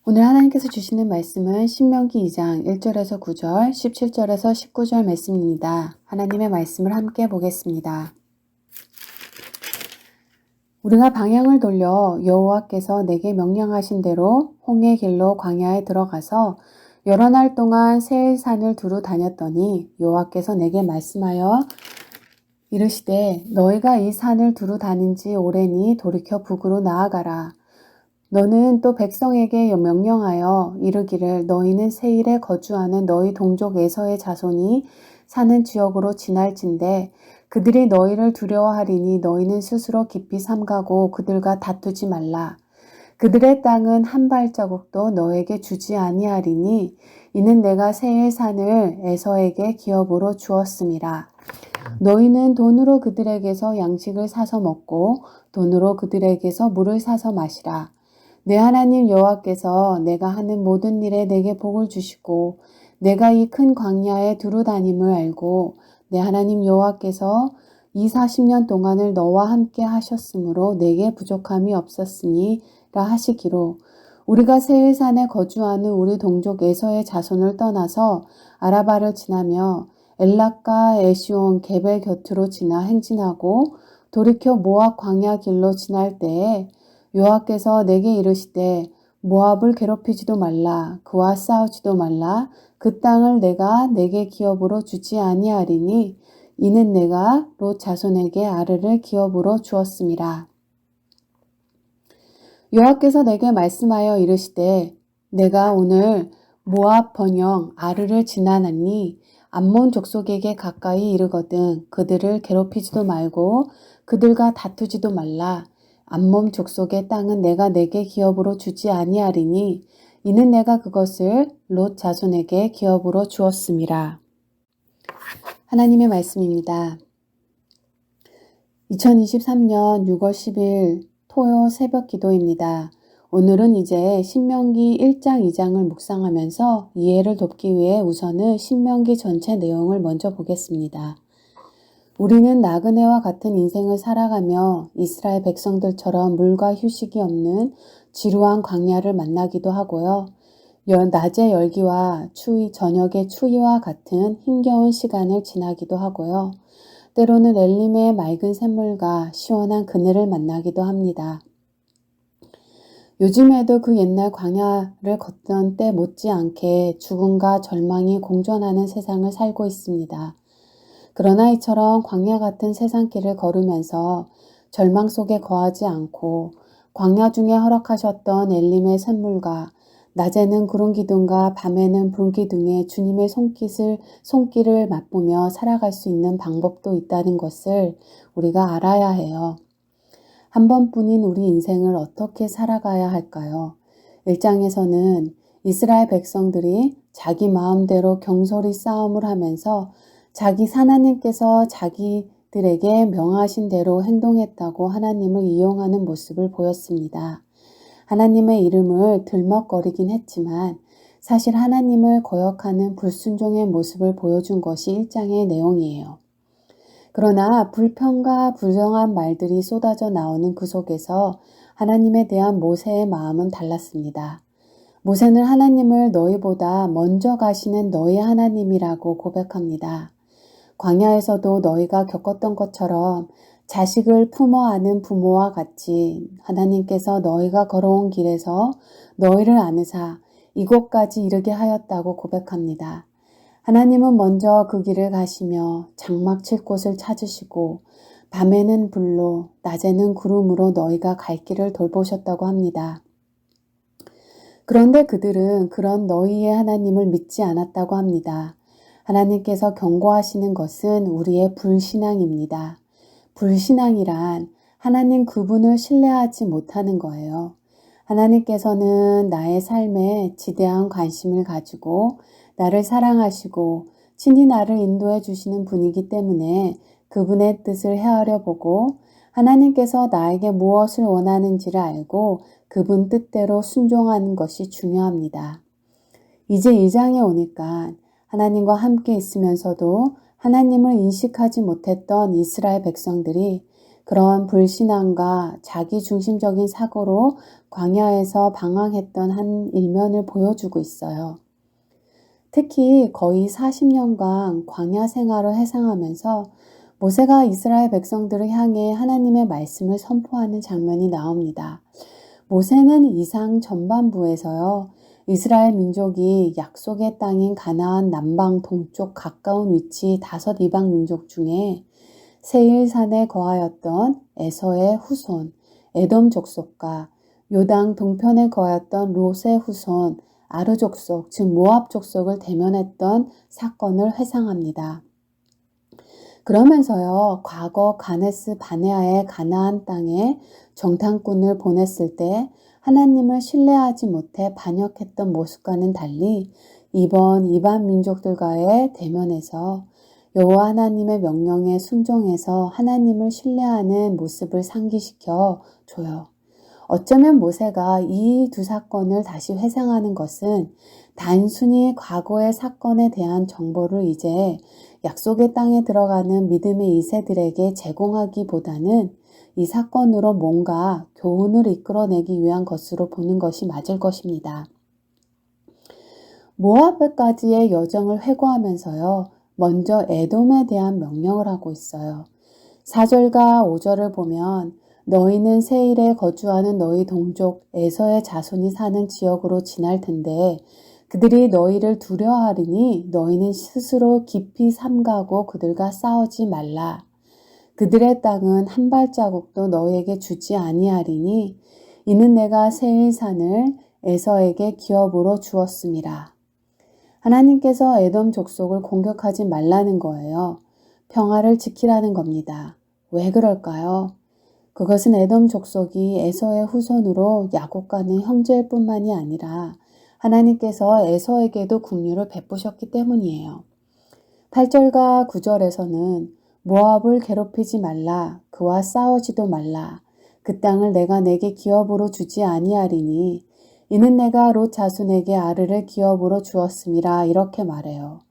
오늘 하나님께서 주시는 말씀은 신명기 2장 1절에서 9절, 17절에서 19절 말씀입니다. 하나님의 말씀을 함께 보겠습니다. 우리가 방향을 돌려 여호와께서 내게 명령하신 대로 홍해 길로 광야에 들어가서 여러 날 동안 세일산을 두루 다녔더니 여호와께서 내게 말씀하여 이르시되 너희가 이 산을 두루 다닌 지 오래니 돌이켜 북으로 나아가라. 너는 또 백성에게 명령하여 이르기를 너희는 세일에 거주하는 너희 동족 에서의 자손이 사는 지역으로 지날진대 그들이 너희를 두려워하리니 너희는 스스로 깊이 삼가고 그들과 다투지 말라. 그들의 땅은 한 발자국도 너에게 주지 아니하리니 이는 내가 세일산을 에서에게 기업으로 주었음이라. 너희는 돈으로 그들에게서 양식을 사서 먹고 돈으로 그들에게서 물을 사서 마시라. 내 하나님 여호와께서 내가 하는 모든 일에 내게 복을 주시고 내가 이 큰 광야에 두루 다님을 알고 내 하나님 여호와께서 이 40년 동안을 너와 함께 하셨으므로 내게 부족함이 없었으니라 하시기로 우리가 세일산에 거주하는 우리 동족 에서의 자손을 떠나서 아라바를 지나며 엘락과 에시온 게벨 곁으로 지나 행진하고 돌이켜 모압 광야 길로 지날 때에 여호와께서 내게 이르시되 모압을 괴롭히지도 말라 그와 싸우지도 말라 그 땅을 내가 내게 기업으로 주지 아니하리니 이는 내가 롯 자손에게 아르를 기업으로 주었음이라. 여호와께서 내게 말씀하여 이르시되 내가 오늘 모압 번영 아르를 지나나니 암몬 족속에게 가까이 이르거든 그들을 괴롭히지도 말고 그들과 다투지도 말라. 암몬 족속의 땅은 내가 내게 기업으로 주지 아니하리니 이는 내가 그것을 롯 자손에게 기업으로 주었음이라. 하나님의 말씀입니다. 2023년 6월 10일 토요 새벽 기도입니다. 오늘은 이제 신명기 1장 2장을 묵상하면서 이해를 돕기 위해 우선은 신명기 전체 내용을 먼저 보겠습니다. 우리는 나그네와 같은 인생을 살아가며 이스라엘 백성들처럼 물과 휴식이 없는 지루한 광야를 만나기도 하고요. 낮의 열기와 저녁의 추위와 같은 힘겨운 시간을 지나기도 하고요. 때로는 엘림의 맑은 샘물과 시원한 그늘을 만나기도 합니다. 요즘에도 그 옛날 광야를 걷던 때 못지않게 죽음과 절망이 공존하는 세상을 살고 있습니다. 그러나 이처럼 광야 같은 세상길을 걸으면서 절망 속에 거하지 않고 광야 중에 허락하셨던 엘림의 샘물과 낮에는 구름 기둥과 밤에는 불 기둥의 주님의 손길을 맛보며 살아갈 수 있는 방법도 있다는 것을 우리가 알아야 해요. 한 번뿐인 우리 인생을 어떻게 살아가야 할까요? 1장에서는 이스라엘 백성들이 자기 마음대로 경솔히 싸움을 하면서 하나님께서 자기들에게 명하신 대로 행동했다고 하나님을 이용하는 모습을 보였습니다. 하나님의 이름을 들먹거리긴 했지만 사실 하나님을 거역하는 불순종의 모습을 보여준 것이 1장의 내용이에요. 그러나 불평과 부정한 말들이 쏟아져 나오는 그 속에서 하나님에 대한 모세의 마음은 달랐습니다. 모세는 하나님을 너희보다 먼저 가시는 너희 하나님이라고 고백합니다. 광야에서도 너희가 겪었던 것처럼 자식을 품어 안은 부모와 같이 하나님께서 너희가 걸어온 길에서 너희를 안으사 이곳까지 이르게 하였다고 고백합니다. 하나님은 먼저 그 길을 가시며 장막 칠 곳을 찾으시고 밤에는 불로 낮에는 구름으로 너희가 갈 길을 돌보셨다고 합니다. 그런데 그들은 그런 너희의 하나님을 믿지 않았다고 합니다. 하나님께서 경고하시는 것은 우리의 불신앙입니다. 불신앙이란 하나님 그분을 신뢰하지 못하는 거예요. 하나님께서는 나의 삶에 지대한 관심을 가지고 나를 사랑하시고 친히 나를 인도해 주시는 분이기 때문에 그분의 뜻을 헤아려 보고 하나님께서 나에게 무엇을 원하는지를 알고 그분 뜻대로 순종하는 것이 중요합니다. 이제 2장에 오니까 하나님과 함께 있으면서도 하나님을 인식하지 못했던 이스라엘 백성들이 그런 불신앙과 자기중심적인 사고로 광야에서 방황했던 한 일면을 보여주고 있어요. 특히 거의 40년간 광야 생활을 해상하면서 모세가 이스라엘 백성들을 향해 하나님의 말씀을 선포하는 장면이 나옵니다. 모세는 이상 전반부에서요, 이스라엘 민족이 약속의 땅인 가나안 남방 동쪽 가까운 위치 5 이방 민족 중에 세일산에 거하였던 에서의 후손, 에돔 족속과 요당 동편에 거하였던 롯의 후손, 아르 족속, 즉 모압 족속을 대면했던 사건을 회상합니다. 그러면서요, 과거 가네스 바네아의 가나안 땅에 정탐꾼을 보냈을 때 하나님을 신뢰하지 못해 반역했던 모습과는 달리 이번 이방 민족들과의 대면에서 여호와 하나님의 명령에 순종해서 하나님을 신뢰하는 모습을 상기시켜 줘요. 어쩌면 모세가 이 두 사건을 다시 회상하는 것은 단순히 과거의 사건에 대한 정보를 이제 약속의 땅에 들어가는 믿음의 2세들에게 제공하기보다는 이 사건으로 뭔가 교훈을 이끌어내기 위한 것으로 보는 것이 맞을 것입니다. 모압까지의 여정을 회고하면서요, 먼저 에돔에 대한 명령을 하고 있어요. 4절과 5절을 보면 너희는 세일에 거주하는 너희 동족 에서의 자손이 사는 지역으로 지날 텐데 그들이 너희를 두려워하리니 너희는 스스로 깊이 삼가고 그들과 싸우지 말라. 그들의 땅은 한 발자국도 너희에게 주지 아니하리니 이는 내가 세일산을 에서에게 기업으로 주었음이라. 하나님께서 에돔 족속을 공격하지 말라는 거예요. 평화를 지키라는 겁니다. 왜 그럴까요? 그것은 에돔 족속이 에서의 후손으로 야곱과는 형제일 뿐만이 아니라 하나님께서 에서에게도 긍휼을 베푸셨기 때문이에요. 8절과 9절에서는 모압을 괴롭히지 말라, 그와 싸우지도 말라, 그 땅을 내가 내게 기업으로 주지 아니하리니 이는 내가 롯 자손에게 아르를 기업으로 주었음이라 이렇게 말해요.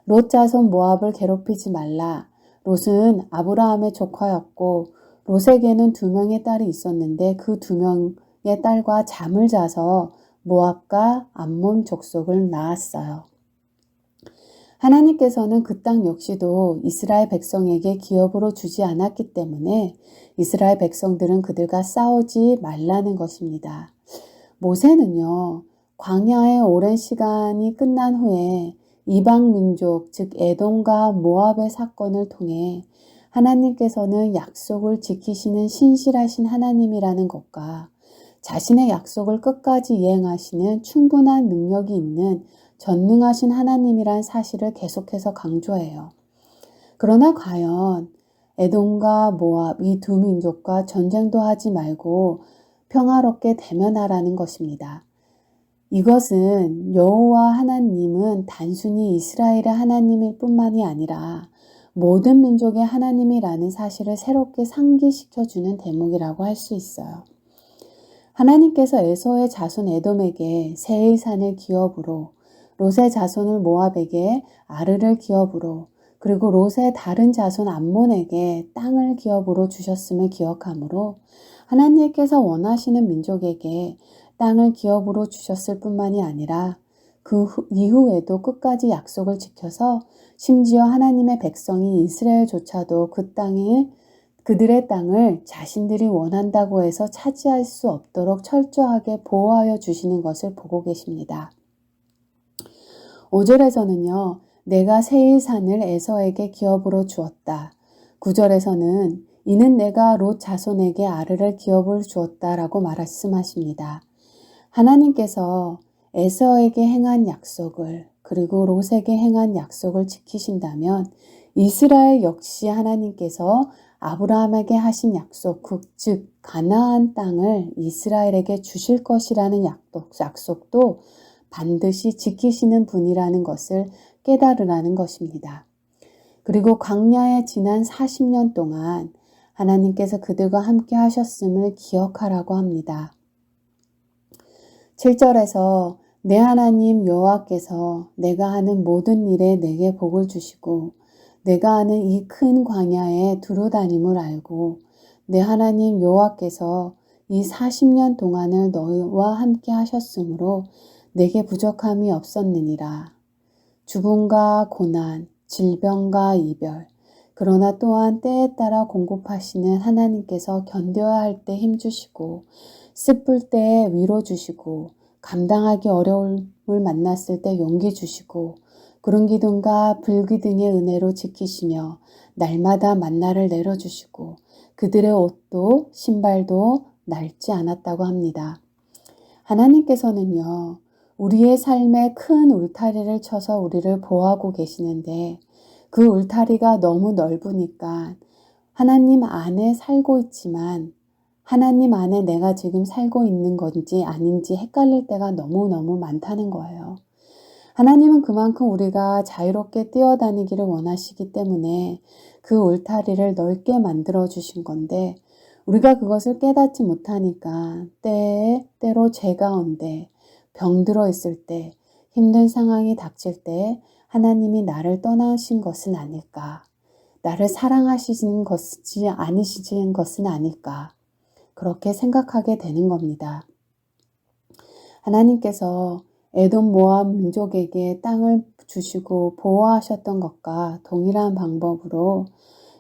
롯 자손 모압을 괴롭히지 말라. 롯은 아브라함의 조카였고 롯에게는 2명의 딸이 있었는데 그 2명의 딸과 잠을 자서 모압과 암몬 족속을 낳았어요. 하나님께서는 그 땅 역시도 이스라엘 백성에게 기업으로 주지 않았기 때문에 이스라엘 백성들은 그들과 싸우지 말라는 것입니다. 모세는요, 광야의 오랜 시간이 끝난 후에 이방 민족, 즉 에돔과 모압의 사건을 통해 하나님께서는 약속을 지키시는 신실하신 하나님이라는 것과 자신의 약속을 끝까지 이행하시는 충분한 능력이 있는 전능하신 하나님이란 사실을 계속해서 강조해요. 그러나 과연 에돔과 모압 이 두 민족과 전쟁도 하지 말고 평화롭게 대면하라는 것입니다. 이것은 여호와 하나님은 단순히 이스라엘의 하나님일 뿐만이 아니라 모든 민족의 하나님이라는 사실을 새롭게 상기시켜주는 대목이라고 할 수 있어요. 하나님께서 에서의 자손 에돔에게 세일산을 기업으로, 롯의 자손을 모압에게 아르를 기업으로, 그리고 롯의 다른 자손 암몬에게 땅을 기업으로 주셨음을 기억하므로 하나님께서 원하시는 민족에게 땅을 기업으로 주셨을 뿐만이 아니라 그 이후에도 끝까지 약속을 지켜서 심지어 하나님의 백성인 이스라엘조차도 그들의 땅을 자신들이 원한다고 해서 차지할 수 없도록 철저하게 보호하여 주시는 것을 보고 계십니다. 5절에서는요. 내가 세일산을 에서에게 기업으로 주었다. 9절에서는 이는 내가 롯 자손에게 아르를 기업을 주었다라고 말씀하십니다. 하나님께서 에서에게 행한 약속을 그리고 롯에게 행한 약속을 지키신다면 이스라엘 역시 하나님께서 아브라함에게 하신 약속, 즉 가나안 땅을 이스라엘에게 주실 것이라는 약속도 반드시 지키시는 분이라는 것을 깨달으라는 것입니다. 그리고 광야에 지난 40년 동안 하나님께서 그들과 함께 하셨음을 기억하라고 합니다. 7절에서 내 하나님 여호와께서 내가 하는 모든 일에 내게 복을 주시고 내가 하는 이 큰 광야에 두루 다님을 알고 내 하나님 여호와께서 이 40년 동안을 너희와 함께 하셨으므로 내게 부족함이 없었느니라. 죽음과 고난, 질병과 이별, 그러나 또한 때에 따라 공급하시는 하나님께서 견뎌야 할 때 힘주시고 슬플 때 위로 주시고 감당하기 어려움을 만났을 때 용기 주시고 구름 기둥과 불 기둥의 은혜로 지키시며 날마다 만나를 내려주시고 그들의 옷도 신발도 낡지 않았다고 합니다. 하나님께서는요, 우리의 삶에 큰 울타리를 쳐서 우리를 보호하고 계시는데 그 울타리가 너무 넓으니까 하나님 안에 살고 있지만 하나님 안에 내가 지금 살고 있는 건지 아닌지 헷갈릴 때가 너무너무 많다는 거예요. 하나님은 그만큼 우리가 자유롭게 뛰어다니기를 원하시기 때문에 그 울타리를 넓게 만들어 주신 건데 우리가 그것을 깨닫지 못하니까 때로 죄 가운데 병들어 있을 때 힘든 상황이 닥칠 때 하나님이 나를 떠나신 것은 아닐까? 나를 사랑하시는 것이 아니시는 것은 아닐까? 그렇게 생각하게 되는 겁니다. 하나님께서 에돔 모압 민족에게 땅을 주시고 보호하셨던 것과 동일한 방법으로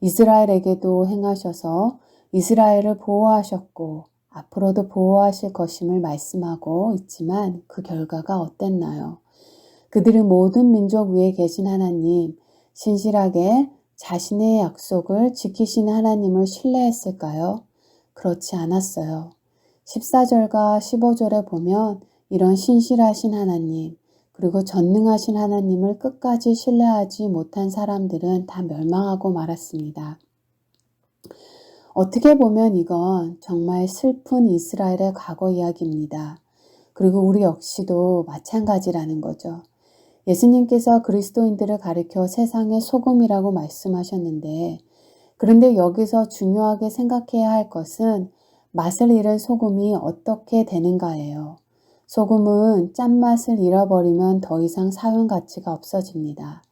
이스라엘에게도 행하셔서 이스라엘을 보호하셨고 앞으로도 보호하실 것임을 말씀하고 있지만 그 결과가 어땠나요? 그들이 모든 민족 위에 계신 하나님, 신실하게 자신의 약속을 지키시는 하나님을 신뢰했을까요? 그렇지 않았어요. 14절과 15절에 보면 이런 신실하신 하나님, 그리고 전능하신 하나님을 끝까지 신뢰하지 못한 사람들은 다 멸망하고 말았습니다. 어떻게 보면 이건 정말 슬픈 이스라엘의 과거 이야기입니다. 그리고 우리 역시도 마찬가지라는 거죠. 예수님께서 그리스도인들을 가리켜 세상의 소금이라고 말씀하셨는데 그런데 여기서 중요하게 생각해야 할 것은 맛을 잃은 소금이 어떻게 되는가예요. 소금은 짠맛을 잃어버리면 더 이상 사용 가치가 없어집니다.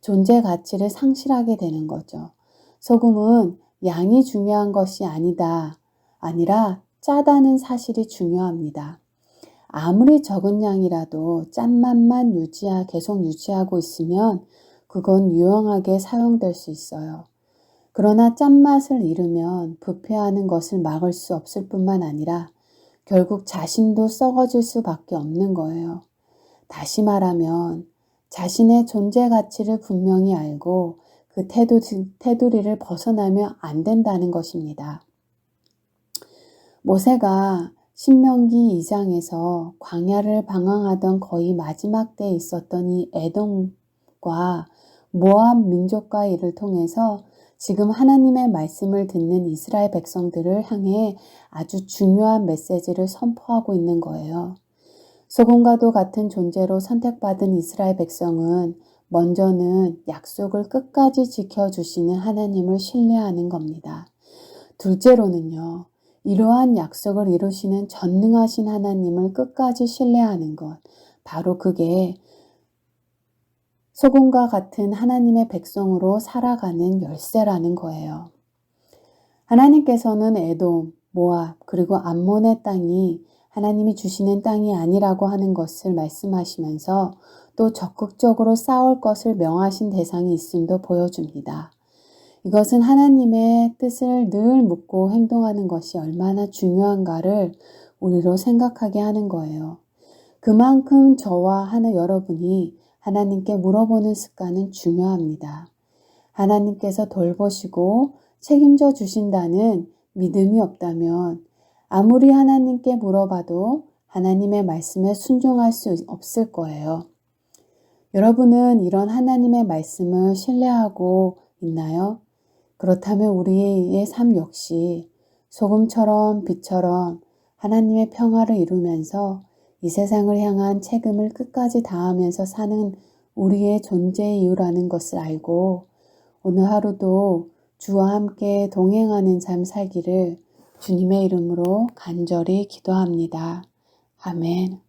존재 가치를 상실하게 되는 거죠. 소금은 양이 중요한 것이 아니라 짜다는 사실이 중요합니다. 아무리 적은 양이라도 짠맛만 계속 유지하고 있으면 그건 유용하게 사용될 수 있어요. 그러나 짠맛을 잃으면 부패하는 것을 막을 수 없을 뿐만 아니라 결국 자신도 썩어질 수밖에 없는 거예요. 다시 말하면 자신의 존재 가치를 분명히 알고 그 테두리를 벗어나면 안 된다는 것입니다. 모세가 신명기 2장에서 광야를 방황하던 거의 마지막 때에 있었던 이 에돔과 모압 민족과의 일을 통해서 지금 하나님의 말씀을 듣는 이스라엘 백성들을 향해 아주 중요한 메시지를 선포하고 있는 거예요. 소금과도 같은 존재로 선택받은 이스라엘 백성은 먼저는 약속을 끝까지 지켜주시는 하나님을 신뢰하는 겁니다. 둘째로는요, 이러한 약속을 이루시는 전능하신 하나님을 끝까지 신뢰하는 것, 바로 그게 소금과 같은 하나님의 백성으로 살아가는 열쇠라는 거예요. 하나님께서는 에돔, 모압, 그리고 암몬의 땅이 하나님이 주시는 땅이 아니라고 하는 것을 말씀하시면서 또 적극적으로 싸울 것을 명하신 대상이 있음도 보여줍니다. 이것은 하나님의 뜻을 늘 묻고 행동하는 것이 얼마나 중요한가를 우리로 생각하게 하는 거예요. 그만큼 저와 여러분이 하나님께 물어보는 습관은 중요합니다. 하나님께서 돌보시고 책임져 주신다는 믿음이 없다면 아무리 하나님께 물어봐도 하나님의 말씀에 순종할 수 없을 거예요. 여러분은 이런 하나님의 말씀을 신뢰하고 있나요? 그렇다면 우리의 삶 역시 소금처럼 빛처럼 하나님의 평화를 이루면서 이 세상을 향한 책임을 끝까지 다하면서 사는 우리의 존재의 이유라는 것을 알고 오늘 하루도 주와 함께 동행하는 삶 살기를 주님의 이름으로 간절히 기도합니다. 아멘.